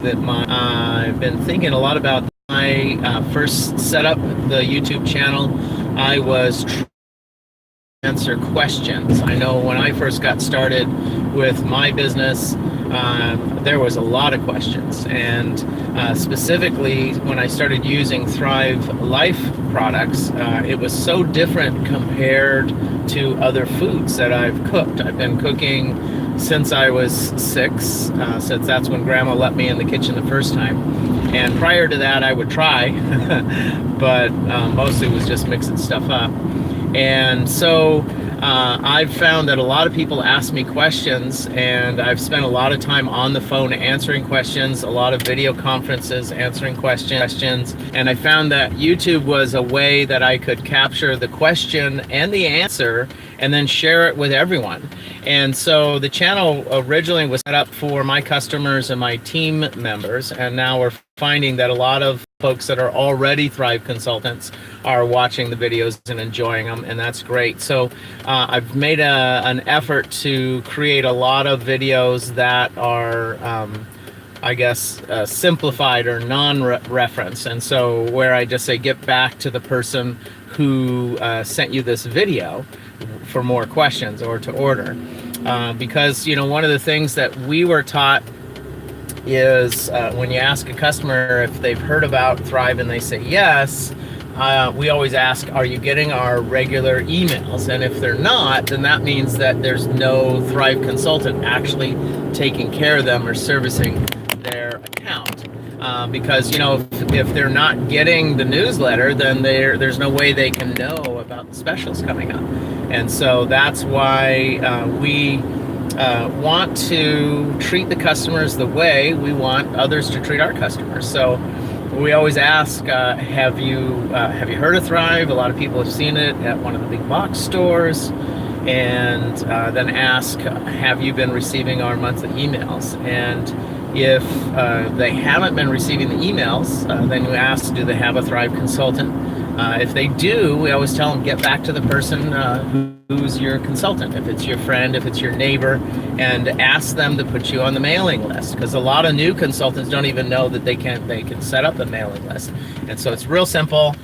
that I've been thinking a lot about. I first set up the YouTube channel. I was answer questions. I know when I first got started with my business, there was a lot of questions, and specifically when I started using Thrive Life products, it was so different compared to other foods that I've cooked. I've been cooking since I was 6, since that's when Grandma let me in the kitchen the first time. And prior to that, I would try, but mostly was just mixing stuff up. And so I've found that a lot of people ask me questions, and I've spent a lot of time on the phone answering questions, a lot of video conferences answering questions, and I found that YouTube was a way that I could capture the question and the answer and then share it with everyone. And so the channel originally was set up for my customers and my team members, and now we're finding that a lot of folks that are already Thrive consultants are watching the videos and enjoying them, and that's great. So I've made an effort to create a lot of videos that are I guess simplified or non-reference, and so where I just say get back to the person who sent you this video for more questions or to order, because one of the things that we were taught is when you ask a customer if they've heard about Thrive and they say yes, we always ask, are you getting our regular emails? And if they're not, then that means that there's no Thrive consultant actually taking care of them or servicing their account. Because if they're not getting the newsletter, then there's no way they can know about the specials coming up. And so that's why we want to treat the customers the way we want others to treat our customers. So we always ask, have you heard of Thrive? A lot of people have seen it at one of the big box stores. And then ask, have you been receiving our monthly emails? And if they haven't been receiving the emails, then we ask, do they have a Thrive consultant? If they do, we always tell them, get back to the person who's your consultant. If it's your friend, if it's your neighbor, and ask them to put you on the mailing list, because a lot of new consultants don't even know that they can set up a mailing list. And so it's real simple.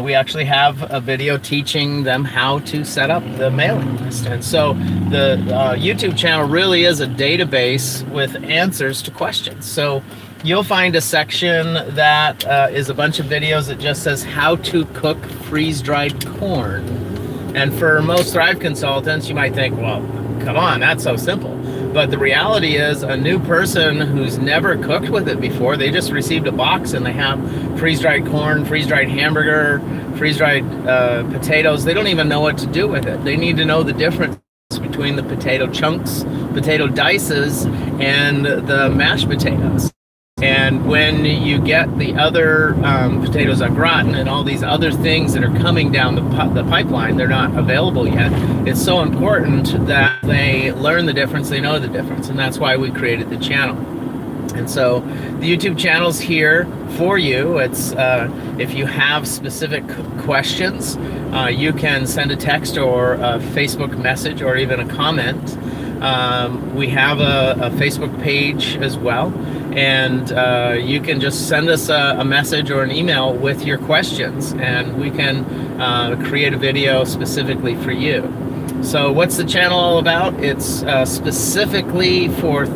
We actually have a video teaching them how to set up the mailing list. And so the YouTube channel really is a database with answers to questions. So you'll find a section that is a bunch of videos that just says how to cook freeze-dried corn. And for most Thrive consultants, you might think, well, come on, that's so simple. But the reality is, a new person who's never cooked with it before, they just received a box and they have freeze-dried corn, freeze-dried hamburger, freeze-dried potatoes. They don't even know what to do with it. They need to know the difference between the potato chunks, potato dices, and the mashed potatoes. And when you get the other potatoes au gratin and all these other things that are coming down the pipeline, they're not available yet. It's so important that they learn the difference, they know the difference, and that's why we created the channel. And so the YouTube channel's here for you. It's if you have specific questions, you can send a text or a Facebook message or even a comment. We have a Facebook page as well, and you can just send us a message or an email with your questions, and we can create a video specifically for you. So what's the channel all about? It's specifically for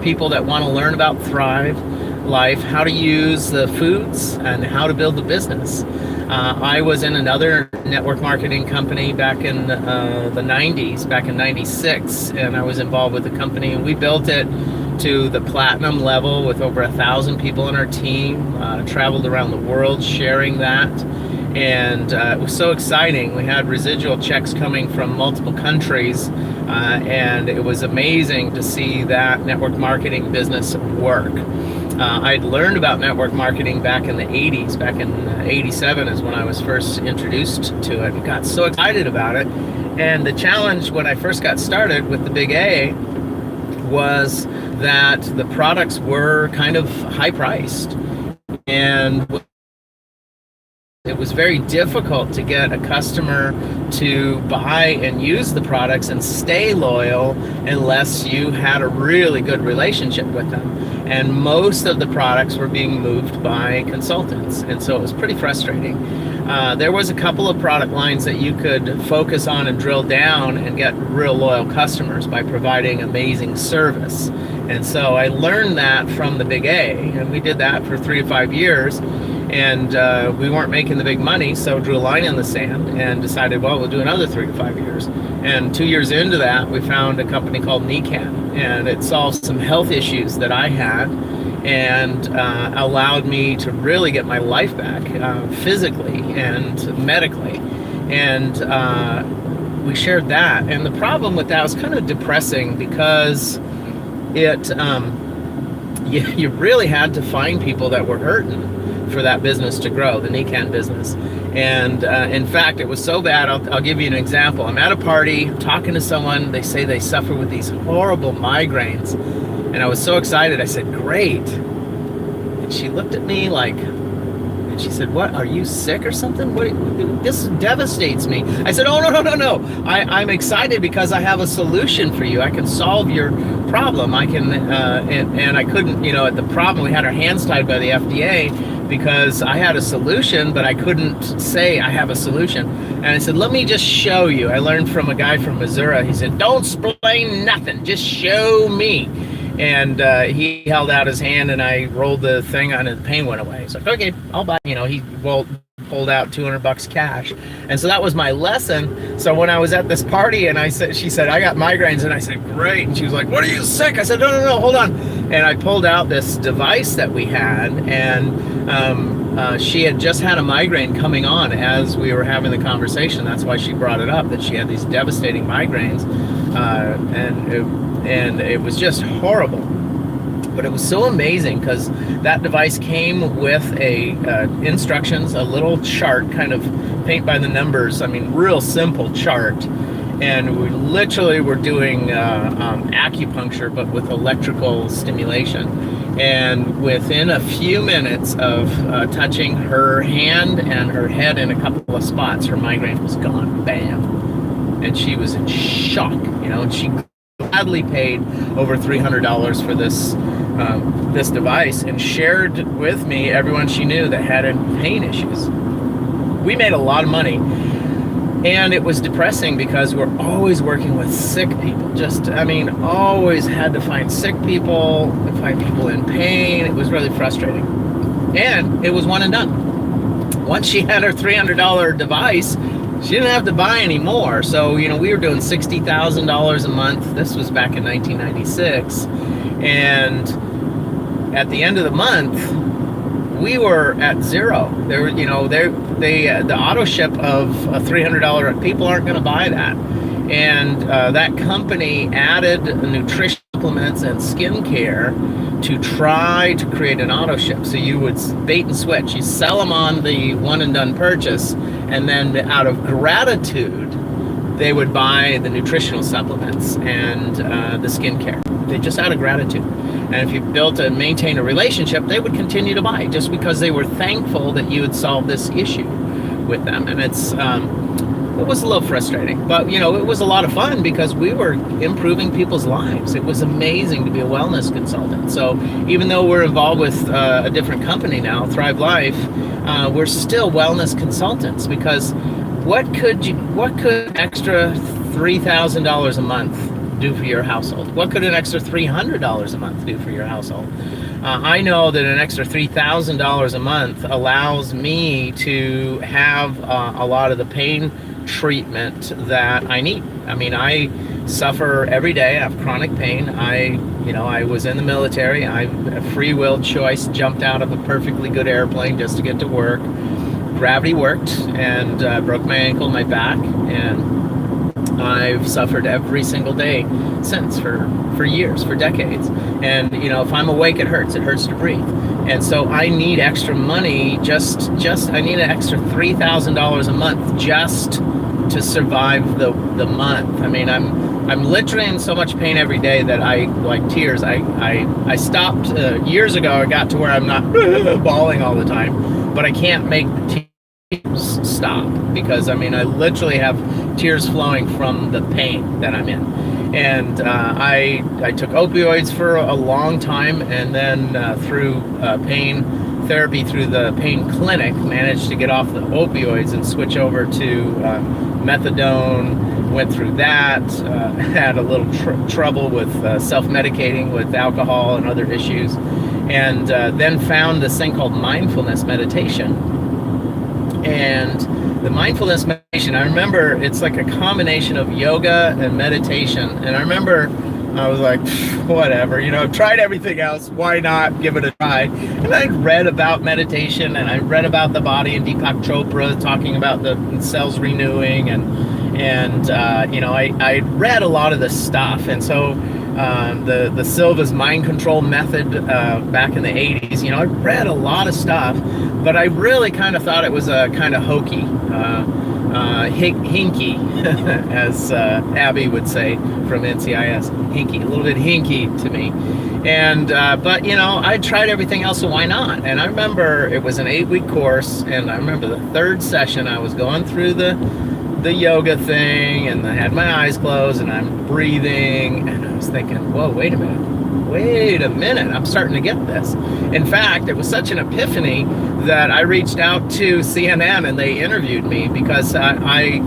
people that want to learn about Thrive Life, how to use the foods, and how to build a business. I was in another network marketing company back in the 90s, back in 96, and I was involved with the company, and we built it to the platinum level with over 1,000 people in our team, traveled around the world sharing that. And it was so exciting. We had residual checks coming from multiple countries, and it was amazing to see that network marketing business work. I'd learned about network marketing back in the 80s. Back in 87 is when I was first introduced to it and got so excited about it. And the challenge when I first got started with the Big A was that the products were kind of high priced, and it was very difficult to get a customer to buy and use the products and stay loyal unless you had a really good relationship with them. and most of the products were being moved by consultants, and so it was pretty frustrating. There was a couple of product lines that you could focus on and drill down and get real loyal customers by providing amazing service. And so I learned that from the Big A, and we did that for 3 to 5 years, and we weren't making the big money, so drew a line in the sand and decided, well, we'll do another 3 to 5 years. And 2 years into that, we found a company called NECAN, and it solved some health issues that I had, and allowed me to really get my life back, physically and medically. And we shared that. And the problem with that was kind of depressing, because it you really had to find people that were hurting for that business to grow, the NECAN business. And in fact, it was so bad, I'll give you an example. I'm at a party talking to someone, they say they suffer with these horrible migraines, and I was so excited. I said, great. And she looked at me like, and she said, what, are you sick or something? This devastates me. I said, oh, no. I'm excited because I have a solution for you. I can solve your problem. I can, and I couldn't, at the problem, we had our hands tied by the FDA because I had a solution, but I couldn't say I have a solution. And I said, let me just show you. I learned from a guy from Missouri. He said, don't explain nothing, just show me. And he held out his hand, and I rolled the thing on, and the pain went away. He's like, okay, I'll buy. He pulled out $200 cash, and so that was my lesson. So when I was at this party, and she said, I got migraines, and I said, great. And she was like, what, are you sick? I said, no, hold on. And I pulled out this device that we had, and she had just had a migraine coming on as we were having the conversation. That's why she brought it up, that she had these devastating migraines, and it was just horrible. But it was so amazing because that device came with instructions, a little chart, kind of paint by the numbers. I mean, real simple chart. And we literally were doing acupuncture, but with electrical stimulation. And within a few minutes of touching her hand and her head in a couple of spots, her migraine was gone. Bam. And she was in shock, and she gladly paid over $300 for this device, and shared with me everyone she knew that had pain issues. We made a lot of money, and it was depressing because we're always working with sick people. Always had to find sick people, find people in pain. It was really frustrating, and it was one and done. Once she had her $300 device, she didn't have to buy any more. So, we were doing $60,000 a month. This was back in 1996. And at the end of the month, we were at zero. There were, the auto ship of a $300, people aren't going to buy that. And that company added nutrition supplements and skincare to try to create an auto ship. So you would bait and switch. You sell them on the one and done purchase, and then out of gratitude, they would buy the nutritional supplements and the skincare. They just out of gratitude. And if you built and maintained a relationship, they would continue to buy just because they were thankful that you had solved this issue with them. And it was a little frustrating, but it was a lot of fun because we were improving people's lives. It was amazing to be a wellness consultant. So even though we're involved with a different company now, Thrive Life, we're still wellness consultants, because what could extra $3,000 a month do for your household? What could an extra $300 a month do for your household? I know that an extra $3,000 a month allows me to have a lot of the pain treatment that I need. I suffer every day. I have chronic pain. I was in the military. I free will choice jumped out of a perfectly good airplane just to get to work. Gravity worked, and broke my ankle, my back, and I've suffered every single day since for years, for decades. And if I'm awake, it hurts to breathe. And so I need extra money. I need an extra $3,000 a month just to survive the month. I'm literally in so much pain every day that I like tears. I stopped years ago. I got to where I'm not bawling all the time, but I can't make the tears stop because I literally have tears flowing from the pain that I'm in. And I took opioids for a long time, and then through pain therapy through the pain clinic, managed to get off the opioids and switch over to methadone. Went through that, had a little trouble with self-medicating with alcohol and other issues, and then found this thing called mindfulness meditation. And the mindfulness meditation, I remember it's like a combination of yoga and meditation. And I remember I was like, whatever, I've tried everything else. Why not give it a try? And I read about meditation, and I read about the body and Deepak Chopra talking about the cells renewing, and I read a lot of this stuff. And so the Silva's mind control method back in the 80s, I read a lot of stuff, but I really kind of thought it was a kind of hokey, hinky, as Abby would say from NCIS, hinky, a little bit hinky to me. And but I tried everything else, so why not? And I remember it was an 8-week course, and I remember the third session I was going through the yoga thing, and I had my eyes closed, and I'm breathing, and I was thinking, whoa, wait a minute, I'm starting to get this. In fact, it was such an epiphany that I reached out to CNN, and they interviewed me, because I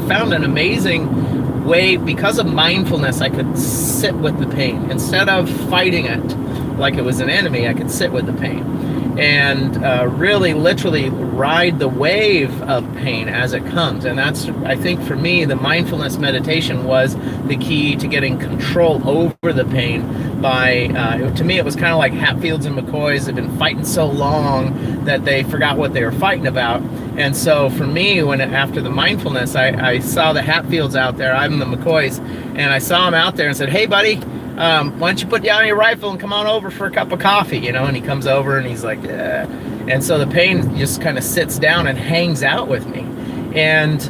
found an amazing way. Because of mindfulness, I could sit with the pain instead of fighting it like it was an enemy. I could sit with the pain and really literally ride the wave of pain as it comes. And that's, I think, for me, the mindfulness meditation was the key to getting control over the pain. To me, it was kind of like Hatfields and McCoys had been fighting so long that they forgot what they were fighting about. And so for me, after the mindfulness, I saw the Hatfields out there, I'm the McCoys, and I saw him out there and said, hey buddy, why don't you put down your rifle and come on over for a cup of coffee, and he comes over and he's like, and so the pain just kind of sits down and hangs out with me. And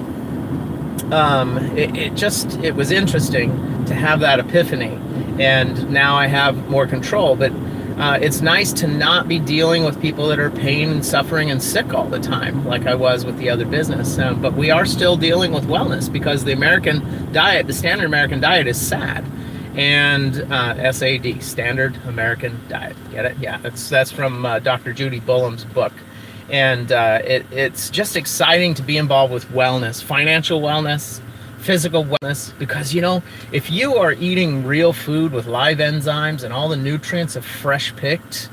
it was interesting to have that epiphany, and now I have more control. But it's nice to not be dealing with people that are pain and suffering and sick all the time, like I was with the other business. But we are still dealing with wellness, because the American diet, the standard American diet, is SAD. And SAD, Standard American Diet. Get it? Yeah, that's from Dr. Judy Bullam's book. And it's just exciting to be involved with wellness, financial wellness, physical wellness, because if you are eating real food with live enzymes and all the nutrients are fresh picked,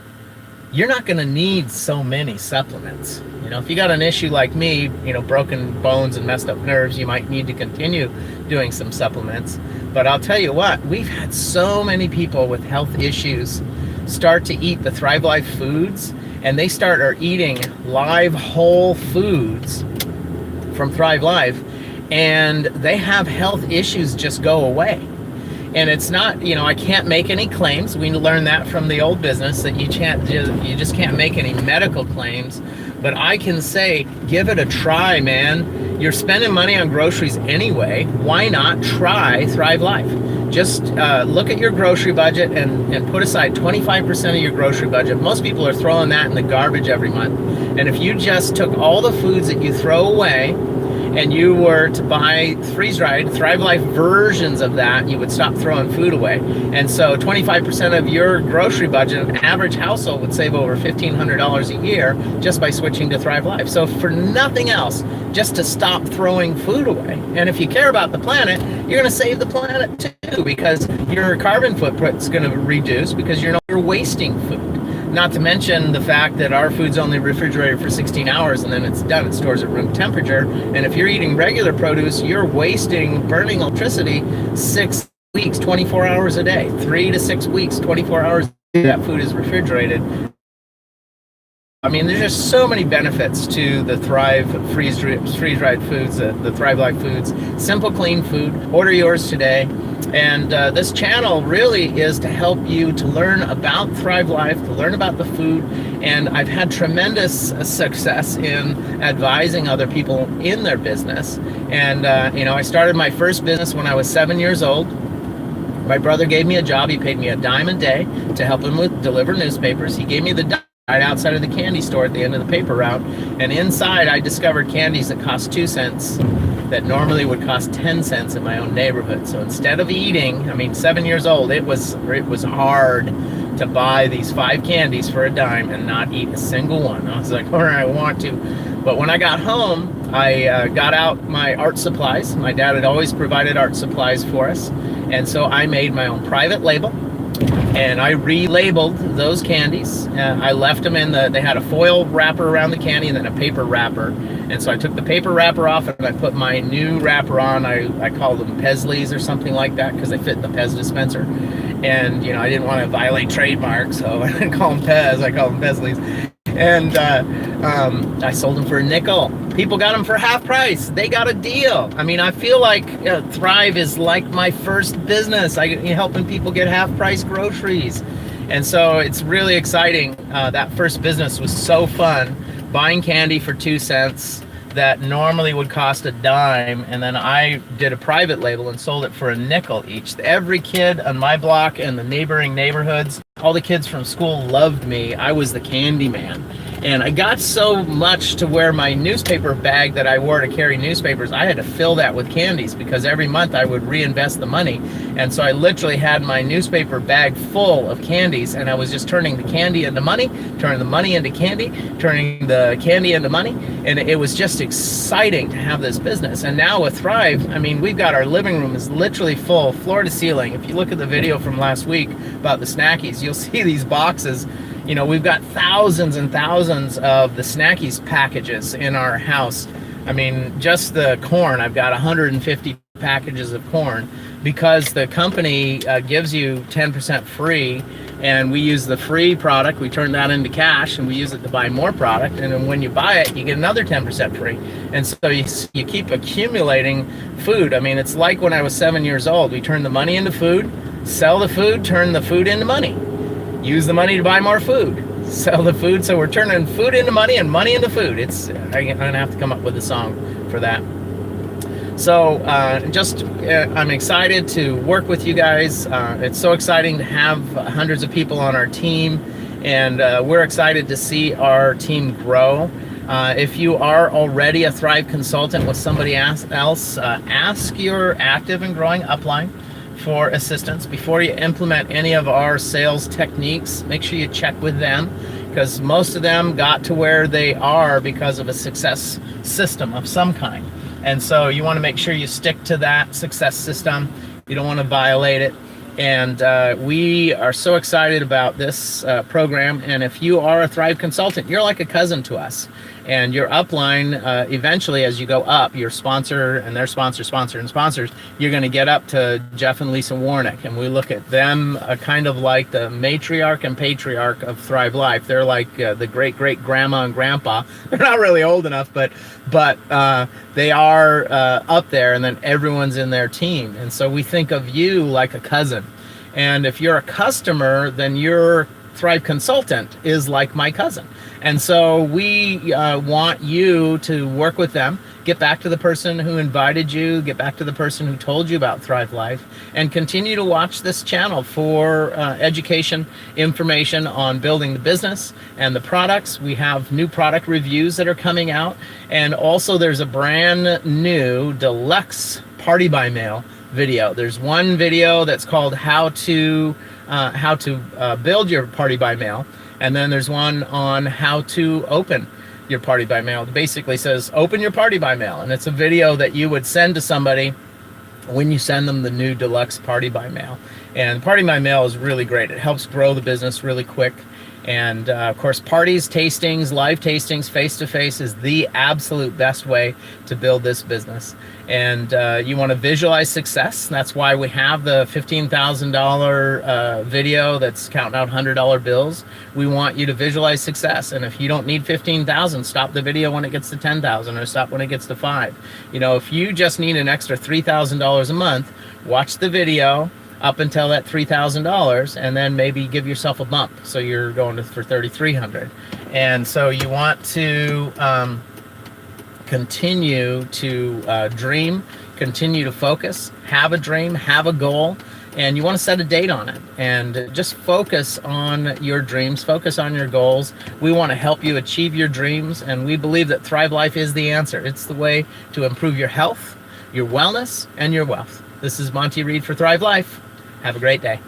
you're not going to need so many supplements. If you got an issue like me, broken bones and messed up nerves, you might need to continue doing some supplements. But I'll tell you what, we've had so many people with health issues start to eat the Thrive Life foods, and they are eating live whole foods from Thrive Life, and they have health issues just go away. And it's not, I can't make any claims. We learned that from the old business, that you just can't make any medical claims. But I can say, give it a try, man. You're spending money on groceries anyway. Why not try Thrive Life? Just look at your grocery budget and put aside 25% of your grocery budget. Most people are throwing that in the garbage every month. And if you just took all the foods that you throw away and you were to buy freeze-dried Thrive Life versions of that, you would stop throwing food away. And so 25% of your grocery budget, an average household would save over $1,500 a year just by switching to Thrive Life. So for nothing else, just to stop throwing food away. And if you care about the planet, you're going to save the planet too, because your carbon footprint's going to reduce, because you're wasting food. Not to mention the fact that our food's only refrigerated for 16 hours and then it's done. It stores at room temperature. And if you're eating regular produce, you're burning electricity 6 weeks, 24 hours a day. 3 to 6 weeks, 24 hours a day, that food is refrigerated. I mean, there's just so many benefits to the Thrive freeze-dried foods, the Thrive Life foods. Simple, clean food. Order yours today. And this channel really is to help you to learn about Thrive Life, to learn about the food. And I've had tremendous success in advising other people in their business. And, I started my first business when I was 7 years old. My brother gave me a job. He paid me a dime a day to help him deliver newspapers. He gave me the dime right outside of the candy store at the end of the paper route. And inside, I discovered candies that cost 2 cents. that normally would cost 10 cents in my own neighborhood. So instead of eating, I mean, 7 years old, it was hard to buy these 5 candies for a dime and not eat a single one. I was like, all right, I want to. But when I got home, I got out my art supplies. My dad had always provided art supplies for us. And so I made my own private label, and I relabeled those candies. I left them in they had a foil wrapper around the candy and then a paper wrapper. And so I took the paper wrapper off and I put my new wrapper on. I called them Pesleys or something like that because they fit in the Pez dispenser. And, you know, I didn't want to violate trademarks, so I didn't call them Pez, I called them Pesleys. And I sold them for a nickel. People got them for half price. They got a deal. I mean, I feel like Thrive is like my first business. Helping people get half price groceries. And so it's really exciting. That first business was so fun, buying candy for 2 cents that normally would cost a dime, and then I did a private label and sold it for a nickel each. Every kid on my block and the neighboring neighborhoods, all the kids from school loved me. I was the candy man. And I got so much to where my newspaper bag that I wore to carry newspapers, I had to fill that with candies because every month I would reinvest the money. And so I literally had my newspaper bag full of candies, and I was just turning the candy into money, turning the money into candy, turning the candy into money. And it was just exciting to have this business. And now with Thrive, I mean, we've got our living room is literally full, floor to ceiling. If you look at the video from last week about the Snackies, you'll see these boxes. You know, we've got thousands and thousands of the Snackies packages in our house. I mean, just the corn, I've got 150 packages of corn because the company gives you 10% free, and we use the free product, we turn that into cash, and we use it to buy more product, and then when you buy it, you get another 10% free. And so you keep accumulating food. I mean, it's like when I was 7 years old. We turned the money into food, sell the food, turn the food into money. Use the money to buy more food, sell the food. So we're turning food into money and money into food. I'm gonna have to come up with a song for that. So I'm excited to work with you guys. It's so exciting to have hundreds of people on our team, and we're excited to see our team grow. If you are already a Thrive consultant with somebody else, ask your active and growing upline for assistance before you implement any of our sales techniques. Make sure you check with them, because most of them got to where they are because of a success system of some kind. And so you want to make sure you stick to that success system. You don't want to violate it. And we are so excited about this program. And if you are a Thrive consultant, you're like a cousin to us. And your upline, eventually, as you go up, your sponsor and their sponsor, and sponsors, you're going to get up to Jeff and Lisa Warnick. And we look at them kind of like the matriarch and patriarch of Thrive Life. They're like the great-great-grandma and grandpa. They're not really old enough, but they are up there, and then everyone's in their team. And so we think of you like a cousin. And if you're a customer, then your Thrive consultant is like my cousin. And so we want you to work with them, get back to the person who invited you, get back to the person who told you about Thrive Life, and continue to watch this channel for education, information on building the business and the products. We have new product reviews that are coming out. And also there's a brand new deluxe party by mail video. There's one video that's called how to build your party by mail. And then there's one on how to open your party by mail. It basically says, open your party by mail. And it's a video that you would send to somebody when you send them the new deluxe party by mail. And party by mail is really great. It helps grow the business really quick. And of course, parties, tastings, live tastings, face-to-face is the absolute best way to build this business. And you want to visualize success. That's why we have the $15,000 video that's counting out $100 bills. We want you to visualize success. And if you don't need 15,000, stop the video when it gets to 10,000 or stop when it gets to 5. You know, if you just need an extra $3,000 a month, watch the video up until that $3,000, and then maybe give yourself a bump, so you're going for $3,300. And so you want to continue to dream, continue to focus, have a dream, have a goal, and you want to set a date on it. And just focus on your dreams, focus on your goals. We want to help you achieve your dreams, and we believe that Thrive Life is the answer. It's the way to improve your health, your wellness and your wealth. This is Monty Reed for Thrive Life. Have a great day.